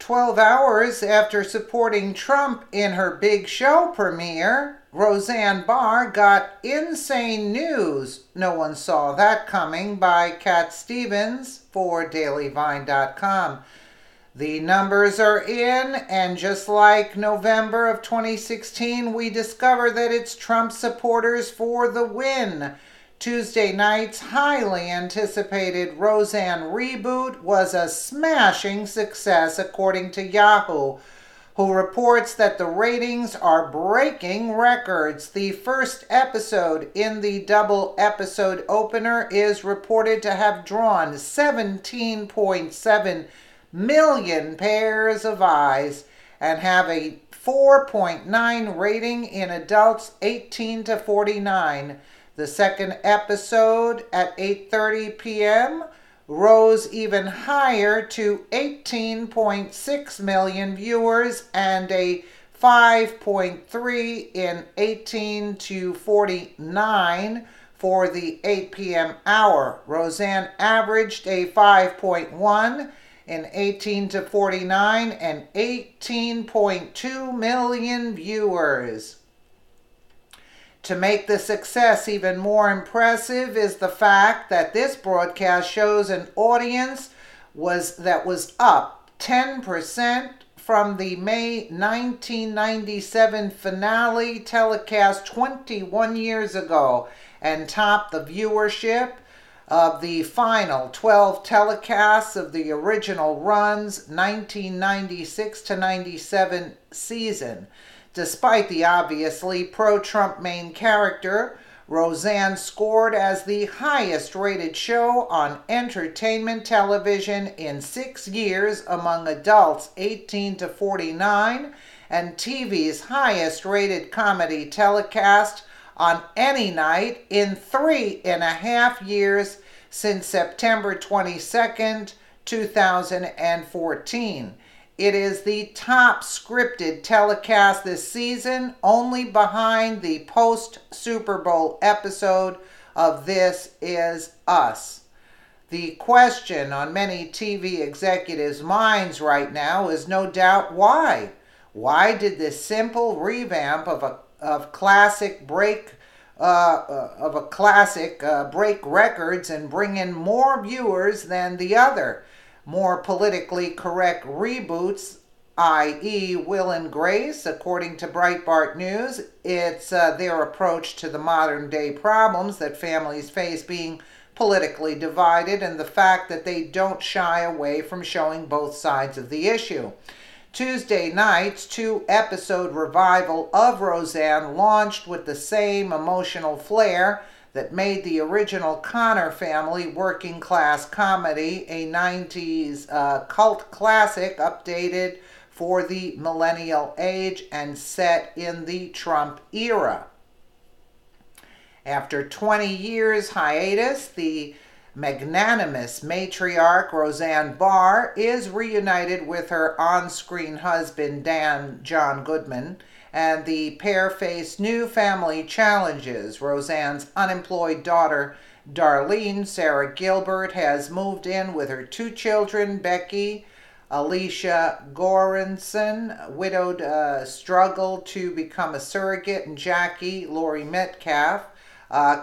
12 hours after supporting Trump in her big show premiere, Roseanne Barr got insane news. No one saw that coming by Cat Stevens for dailyvine.com. The numbers are in, and just like November of 2016, we discover that it's Trump supporters for the win. Tuesday night's highly anticipated Roseanne reboot was a smashing success, according to Yahoo, who reports that the ratings are breaking records. The first episode in the double episode opener is reported to have drawn 17.7 million pairs of eyes and have a 4.9 rating in adults 18 to 49. The second episode at 8:30 p.m. rose even higher to 18.6 million viewers and a 5.3 in 18 to 49 for the 8 p.m. hour. Roseanne averaged a 5.1 in 18 to 49 and 18.2 million viewers. To make the success even more impressive is the fact that this broadcast shows an audience that was up 10% from the May 1997 finale telecast 21 years ago and topped the viewership of the final 12 telecasts of the original run's 1996 to 97 season. Despite the obviously pro-Trump main character, Roseanne scored as the highest-rated show on entertainment television in 6 years among adults 18 to 49 and TV's highest-rated comedy telecast on any night in 3.5 years since September 22nd, 2014. It is the top scripted telecast this season, only behind the post-Super Bowl episode of This Is Us. The question on many TV executives' minds right now is no doubt why. Why did this simple revamp of a classic break records and bring in more viewers than the other more politically correct reboots, i.e. Will and Grace? According to Breitbart News, it's their approach to the modern day problems that families face being politically divided and the fact that they don't shy away from showing both sides of the issue. Tuesday night's 2-episode revival of Roseanne launched with the same emotional flair that made the original Connor Family working class comedy a 90s cult classic updated for the millennial age and set in the Trump era. After 20 years hiatus, the magnanimous matriarch Roseanne Barr is reunited with her on-screen husband John Goodman, and the pair face new family challenges. Roseanne's unemployed daughter, Darlene Sarah Gilbert, has moved in with her 2 children, Becky, Alicia Goranson, widowed, struggled to become a surrogate, and Jackie, Lori Metcalf,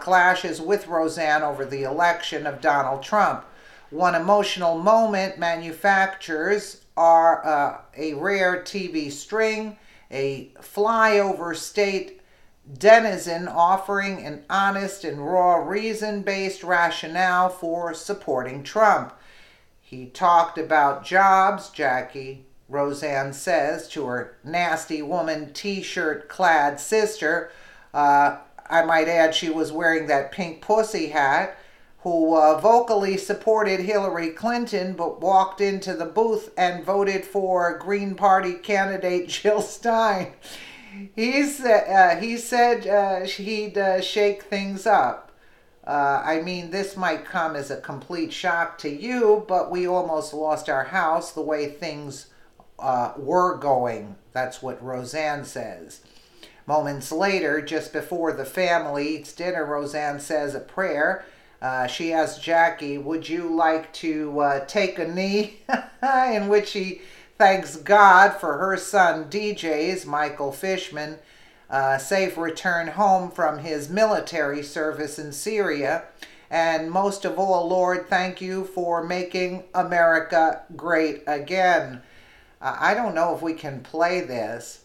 clashes with Roseanne over the election of Donald Trump. One emotional moment manufactures are a rare TV string, a flyover state denizen offering an honest and raw reason-based rationale for supporting Trump. He talked about jobs, Jackie, Roseanne says to her nasty woman t-shirt clad sister. I might add she was wearing that pink pussy hat, who vocally supported Hillary Clinton but walked into the booth and voted for Green Party candidate Jill Stein. He said he'd shake things up. I mean, this might come as a complete shock to you, but we almost lost our house the way things were going. That's what Roseanne says. Moments later, just before the family eats dinner, Roseanne says a prayer. She asks Jackie, would you like to take a knee? In which she thanks God for her son DJ's, Michael Fishman, safe return home from his military service in Syria. And most of all, Lord, thank you for making America great again. I don't know if we can play this,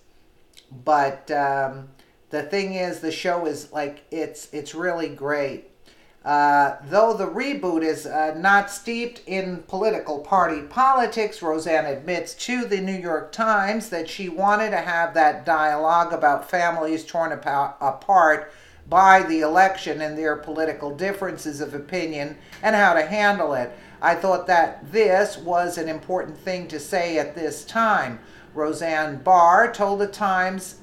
but the thing is, the show is like, it's really great. Though the reboot is not steeped in political party politics, Roseanne admits to the New York Times that she wanted to have that dialogue about families torn apart by the election and their political differences of opinion and how to handle it. I thought that this was an important thing to say at this time. Roseanne Barr told the Times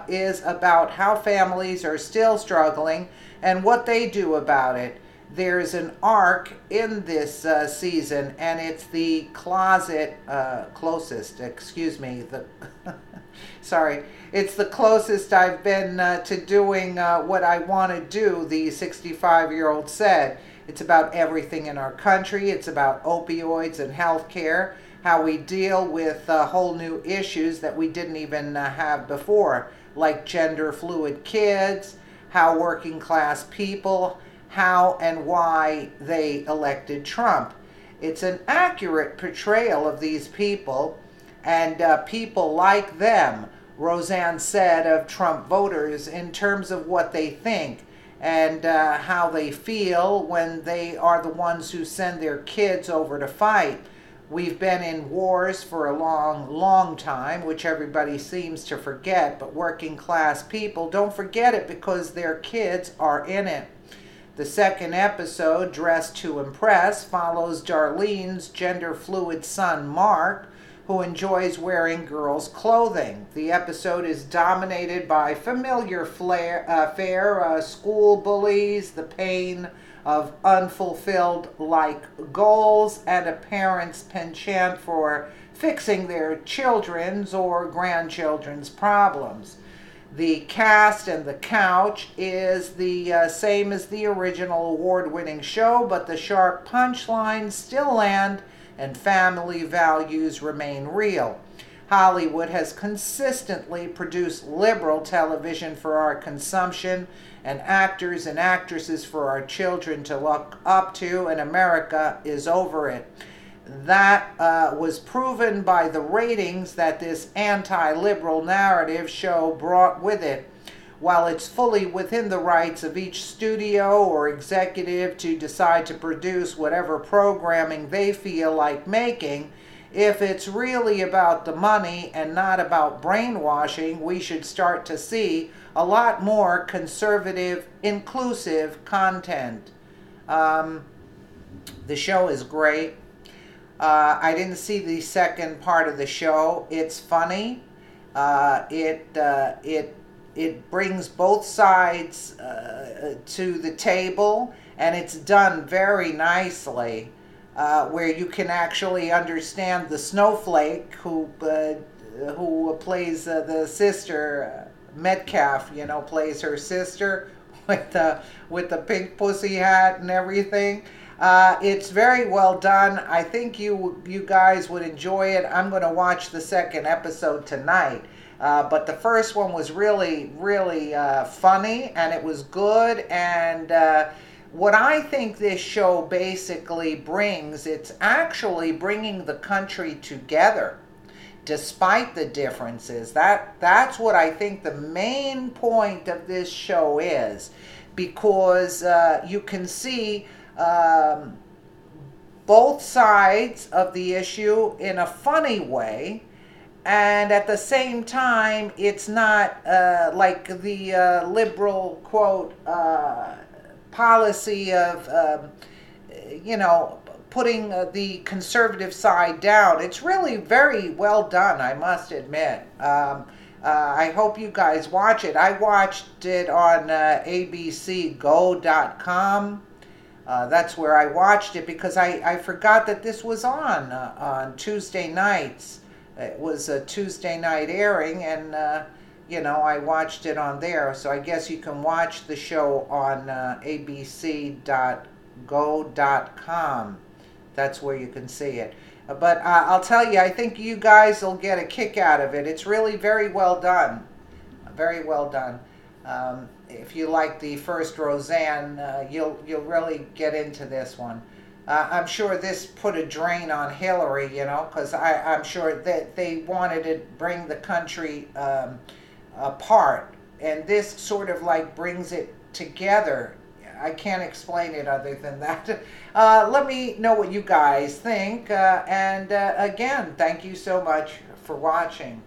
is about how families are still struggling and what they do about it. There's an arc in this season, and it's the closest, excuse me, sorry, it's the closest I've been to doing what I want to do, the 65-year-old said. It's about everything in our country. It's about opioids and healthcare, how we deal with whole new issues that we didn't even have before, like gender fluid kids, how working class people, how and why they elected Trump. It's an accurate portrayal of these people and people like them, Roseanne said of Trump voters, in terms of what they think and how they feel when they are the ones who send their kids over to fight. We've been in wars for a long, long time, which everybody seems to forget, but working class people don't forget it because their kids are in it. The second episode, Dressed to Impress, follows Darlene's gender-fluid son, Mark, who enjoys wearing girls' clothing. The episode is dominated by familiar fare, school bullies, the pain of unfulfilled goals, and a parent's penchant for fixing their children's or grandchildren's problems. The cast and the couch is the same as the original award-winning show, but the sharp punchlines still land and family values remain real. Hollywood has consistently produced liberal television for our consumption and actors and actresses for our children to look up to, and America is over it. That was proven by the ratings that this anti-liberal narrative show brought with it. While it's fully within the rights of each studio or executive to decide to produce whatever programming they feel like making, if it's really about the money and not about brainwashing, we should start to see a lot more conservative, inclusive content. The show is great. I didn't see the second part of the show. It's funny. It brings both sides to the table, and it's done very nicely, where you can actually understand the snowflake who plays the sister, Metcalf, plays her sister with the pink pussy hat and everything. It's very well done. I think you guys would enjoy it. I'm going to watch the second episode tonight. But the first one was really, really funny, and it was good. And what I think this show basically brings, it's actually bringing the country together, despite the differences. That's what I think the main point of this show is, because you can see both sides of the issue in a funny way. And at the same time, it's not like the liberal, quote, policy of, putting the conservative side down. It's really very well done, I must admit. I hope you guys watch it. I watched it on abcgo.com. That's where I watched it because I forgot that this was on Tuesday nights. It was a Tuesday night airing, and I watched it on there. So I guess you can watch the show on abc.go.com. That's where you can see it. But I'll tell you, I think you guys will get a kick out of it. It's really very well done. Very well done. If you like the first Roseanne, you'll really get into this one. I'm sure this put a drain on Hillary, because I'm sure that they wanted to bring the country apart, and this sort of like brings it together. I can't explain it other than that. Let me know what you guys think, and again, thank you so much for watching.